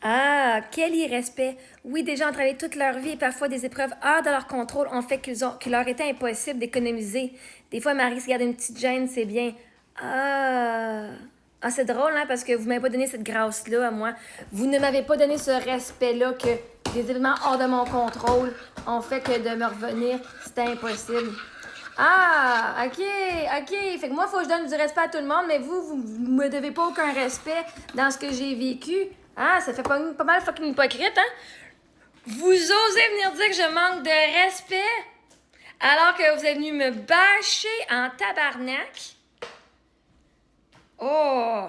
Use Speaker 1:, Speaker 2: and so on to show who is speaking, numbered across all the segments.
Speaker 1: Ah, quel irrespect. Oui, des gens ont travaillé toute leur vie et parfois des épreuves hors de leur contrôle ont fait qu'il leur était impossible d'économiser. Des fois, Marie se garde une petite gêne, c'est bien. Ah. Ah, c'est drôle, hein, parce que vous m'avez pas donné cette grâce-là à moi. Vous ne m'avez pas donné ce respect-là que des événements hors de mon contrôle ont fait que de me revenir, c'était impossible. Ah, ok. Fait que moi, il faut que je donne du respect à tout le monde, mais vous me devez pas aucun respect dans ce que j'ai vécu. Ah, ça fait pas mal fucking hypocrite, hein? Vous osez venir dire que je manque de respect alors que vous êtes venu me bâcher en tabarnak? Oh!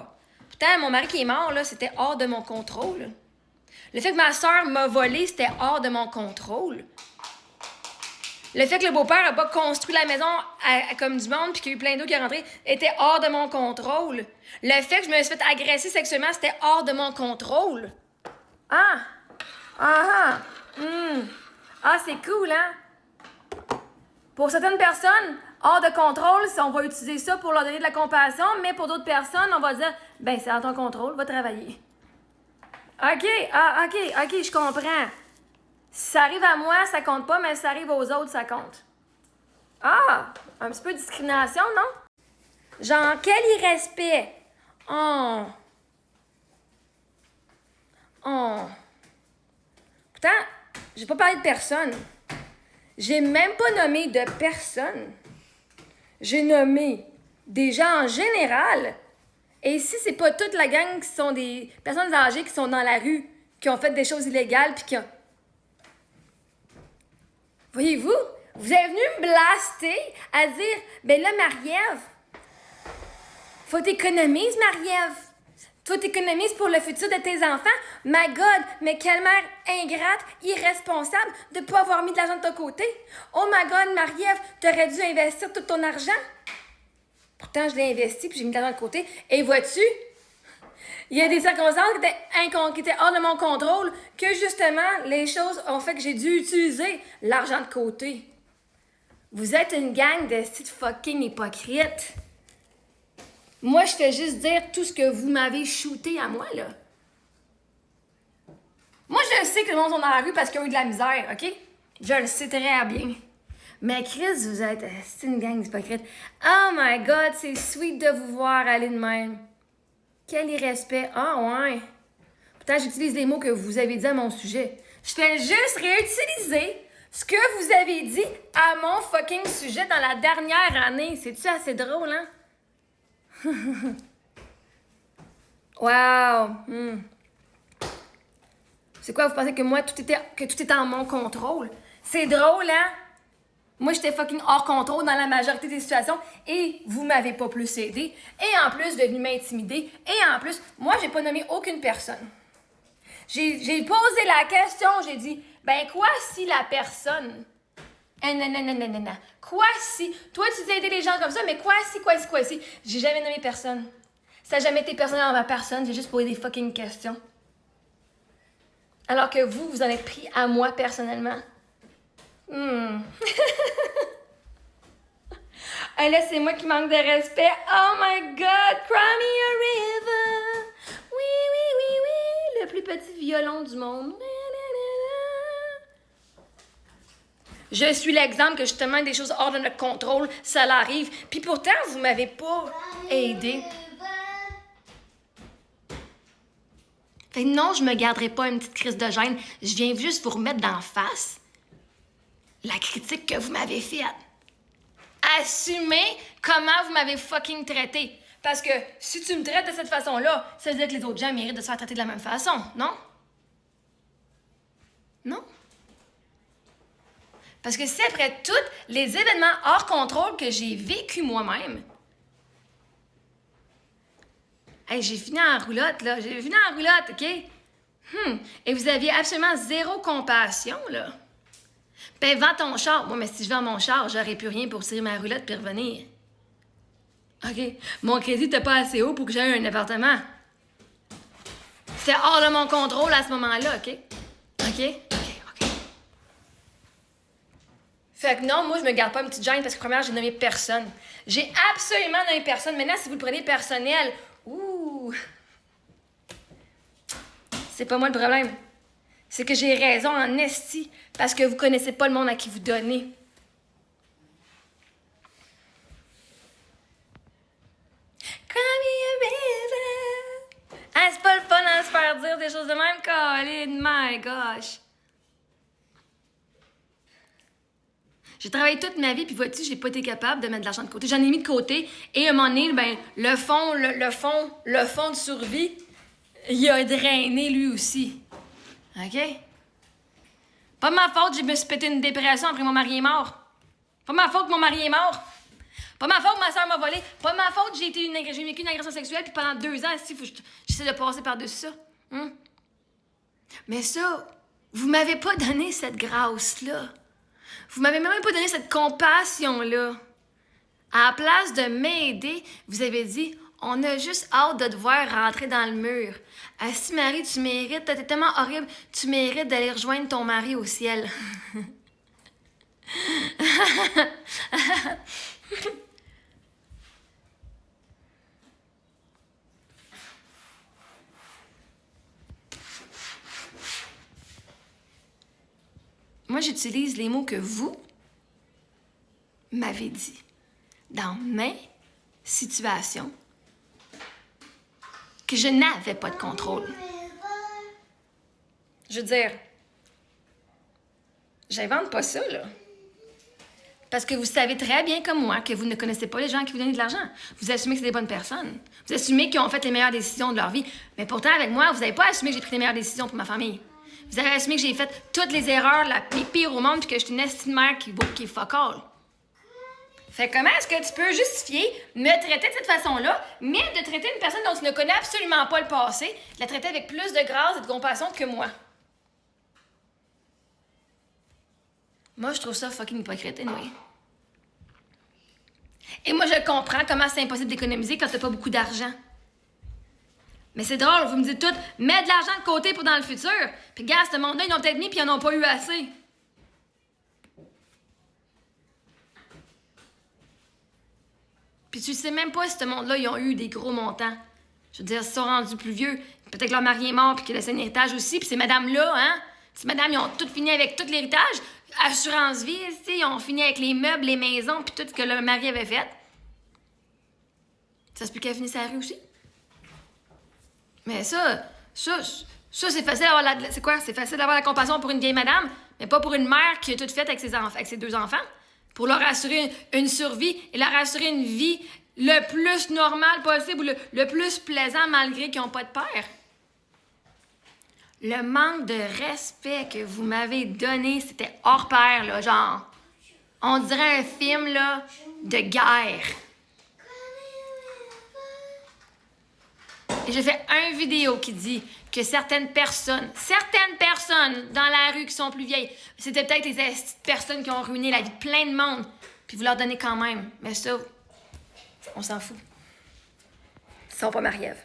Speaker 1: Putain, mon mari qui est mort, là, c'était hors de mon contrôle. Le fait que ma soeur m'a volé, c'était hors de mon contrôle. Le fait que le beau-père n'a pas construit la maison comme du monde puis qu'il y a eu plein d'eau qui est rentrée était hors de mon contrôle. Le fait que je me suis fait agresser sexuellement, c'était hors de mon contrôle. Ah! Ah! Ah, c'est cool, hein? Pour certaines personnes, hors de contrôle, on va utiliser ça pour leur donner de la compassion, mais pour d'autres personnes, on va dire, ben, c'est en ton contrôle, va travailler. OK, je comprends. Si ça arrive à moi, ça compte pas, mais si ça arrive aux autres, ça compte. Ah, un petit peu de discrimination, non? Genre, quel irrespect. Oh. Pourtant, j'ai pas parlé de personne. J'ai même pas nommé de personne. J'ai nommé des gens en général. Et si c'est pas toute la gang qui sont des personnes âgées qui sont dans la rue, qui ont fait des choses illégales, puis qui ont... Voyez-vous, vous êtes venu me blaster à dire, ben là, Marie-Ève, faut t'économiser, Marie-Ève. Faut t'économiser pour le futur de tes enfants. My God, mais quelle mère ingrate, irresponsable de pas avoir mis de l'argent de ton côté. Oh my God, Marie-Ève, t'aurais dû investir tout ton argent. Pourtant, je l'ai investi puis j'ai mis de l'argent de côté. Et vois-tu, il y a des circonstances qui étaient hors de mon contrôle que justement, les choses ont fait que j'ai dû utiliser l'argent de côté. Vous êtes une gang de petites fucking hypocrites. Moi, je fais juste dire tout ce que vous m'avez shooté à moi, là. Moi, je sais que le monde sont dans la rue parce qu'ils ont eu de la misère, OK? Je le sais très bien. Mais Chris, vous êtes c'est une gang d'hypocrites. Oh my God, c'est sweet de vous voir aller de même. Quel irrespect. Ah ouais. Pourtant, j'utilise les mots que vous avez dit à mon sujet. Je fais juste réutiliser ce que vous avez dit à mon fucking sujet dans la dernière année. C'est-tu assez drôle, hein? Wow! C'est quoi, vous pensez que moi, tout était en mon contrôle? C'est drôle, hein? Moi, j'étais fucking hors contrôle dans la majorité des situations et vous m'avez pas plus aidé. Et en plus, vous êtes venu m'intimider. Et en plus, moi, j'ai pas nommé aucune personne. J'ai posé la question, j'ai dit, ben quoi si la personne... Non. Quoi si... Toi, tu dis aider les gens comme ça, mais quoi si... J'ai jamais nommé personne. Ça n'a jamais été personnel dans ma personne, j'ai juste posé des fucking questions. Alors que vous en êtes pris à moi personnellement. Et là, c'est moi qui manque de respect. Oh my God, cry me a river. Oui. Le plus petit violon du monde. Je suis l'exemple que justement des choses hors de notre contrôle, ça l'arrive. Puis pourtant, vous m'avez pas aidé. Fait que non, je me garderai pas une petite crise de gêne. Je viens juste vous remettre d'en face la critique que vous m'avez faite. Assumez comment vous m'avez fucking traité. Parce que si tu me traites de cette façon-là, ça veut dire que les autres gens méritent de se faire traiter de la même façon, non? Non? Parce que c'est après tous les événements hors contrôle que j'ai vécu moi-même. Hey, j'ai fini en roulotte, là. J'ai fini en roulotte, OK? Et vous aviez absolument zéro compassion, là. Ben, vends ton char. Moi, mais si je vends mon char, j'aurais plus rien pour tirer ma roulotte puis revenir. OK. Mon crédit n'était pas assez haut pour que j'aie un appartement. C'était hors de mon contrôle à ce moment-là, OK? OK? Fait que non, moi, je me garde pas une petite gêne parce que, premièrement, j'ai nommé personne. J'ai absolument nommé personne. Maintenant, si vous le prenez personnel, C'est pas moi le problème. C'est que j'ai raison en esti parce que vous connaissez pas le monde à qui vous donnez. Cry me a river. Ah, c'est pas le fun à se faire dire des choses de même, Colin. My gosh. J'ai travaillé toute ma vie, puis vois-tu, j'ai pas été capable de mettre de l'argent de côté. J'en ai mis de côté, et à un moment donné, ben, le fond de survie, il a drainé lui aussi. OK? Pas ma faute, je me suis pété une dépression après mon mari est mort. Pas ma faute que mon mari est mort. Pas ma faute que ma soeur m'a volé. Pas ma faute que j'ai vécu une agression sexuelle, puis pendant 2 ans, j'essaie de passer par-dessus ça. Mais ça, vous m'avez pas donné cette grâce-là. Vous m'avez même pas donné cette compassion-là. À la place de m'aider, vous avez dit, on a juste hâte de te voir rentrer dans le mur. Si Marie, tu mérites, t'es tellement horrible, tu mérites d'aller rejoindre ton mari au ciel. Moi, j'utilise les mots que vous m'avez dit dans mes situations que je n'avais pas de contrôle. Je veux dire, j'invente pas ça, là. Parce que vous savez très bien comme moi que vous ne connaissez pas les gens qui vous donnent de l'argent. Vous assumez que c'est des bonnes personnes. Vous assumez qu'ils ont fait les meilleures décisions de leur vie. Mais pourtant, avec moi, vous n'avez pas assumé que j'ai pris les meilleures décisions pour ma famille. Vous avez assumé que j'ai fait toutes les erreurs, les pires au monde, puis que je suis une estime mère qui est fuck all. Fait comment est-ce que tu peux justifier me traiter de cette façon-là, mais de traiter une personne dont tu ne connais absolument pas le passé, de la traiter avec plus de grâce et de compassion que moi? Moi, je trouve ça fucking hypocrite, anyway. Et moi, je comprends comment c'est impossible d'économiser quand t'as pas beaucoup d'argent. Mais c'est drôle, vous me dites toutes, mets de l'argent de côté pour dans le futur. Puis gars, ce monde-là, ils en ont peut-être mis puis ils en ont pas eu assez. Puis tu sais même pas si ce monde-là, ils ont eu des gros montants. Je veux dire, ils se sont rendus plus vieux. Peut-être que leur mari est mort puis qu'ils laissent un héritage aussi. Puis ces madames-là, hein? Ces madames, ils ont toutes fini avec tout l'héritage. Assurance vie, tu sais, ils ont fini avec les meubles, les maisons puis tout ce que leur mari avait fait. Ça se peut qu'elle finisse à la rue aussi. Mais ça, c'est facile d'avoir c'est quoi? C'est facile d'avoir la compassion pour une vieille madame, mais pas pour une mère qui a tout fait avec ses 2 enfants. Pour leur assurer une survie et leur assurer une vie le plus normale possible ou le plus plaisant malgré qu'ils n'ont pas de père. Le manque de respect que vous m'avez donné, c'était hors pair, là, genre. On dirait un film, là, de guerre. Et j'ai fait une vidéo qui dit que certaines personnes dans la rue qui sont plus vieilles, c'était peut-être les personnes qui ont ruiné la vie de plein de monde, puis vous leur donnez quand même. Mais ça, on s'en fout. Ils sont pas Marie-Ève.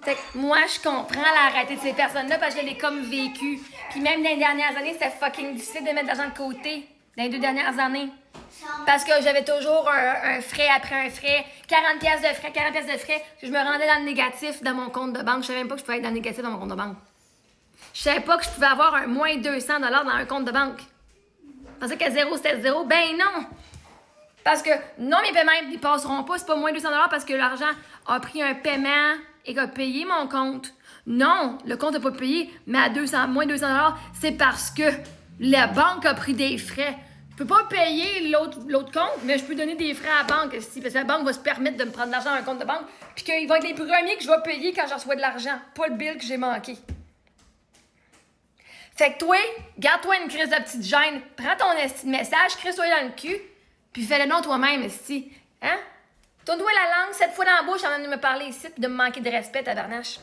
Speaker 1: Fait que moi, je comprends la rareté de ces personnes-là parce que je l'ai comme vécu. Puis même dans les dernières années, c'était fucking difficile de mettre de l'argent de côté. Dans les 2 dernières années. Parce que j'avais toujours un frais après un frais, 40$ de frais, 40$ de frais. Je me rendais dans le négatif dans mon compte de banque. Je savais même pas que je pouvais être dans le négatif dans mon compte de banque. Je savais pas que je pouvais avoir un moins 200$ dans un compte de banque. Je pensais que 0 c'était 0. Ben non! Parce que non, mes paiements, ils passeront pas. C'est pas moins 200$ parce que l'argent a pris un paiement et a payé mon compte. Non, le compte n'a pas payé, mais à moins 200$, c'est parce que la banque a pris des frais. Je peux pas payer l'autre compte, mais je peux donner des frais à la banque. Parce que la banque va se permettre de me prendre de l'argent dans un compte de banque, puis qu'ils vont être les premiers que je vais payer quand je reçois de l'argent, pas le bill que j'ai manqué. Fait que toi, garde-toi une crise de petite gêne, prends ton esti de message, crisse-toi dans le cul, puis fais-le nom toi-même, esti. Hein? Tourne-toi la langue 7 fois dans la bouche avant de me parler ici, puis de me manquer de respect, tabarnache.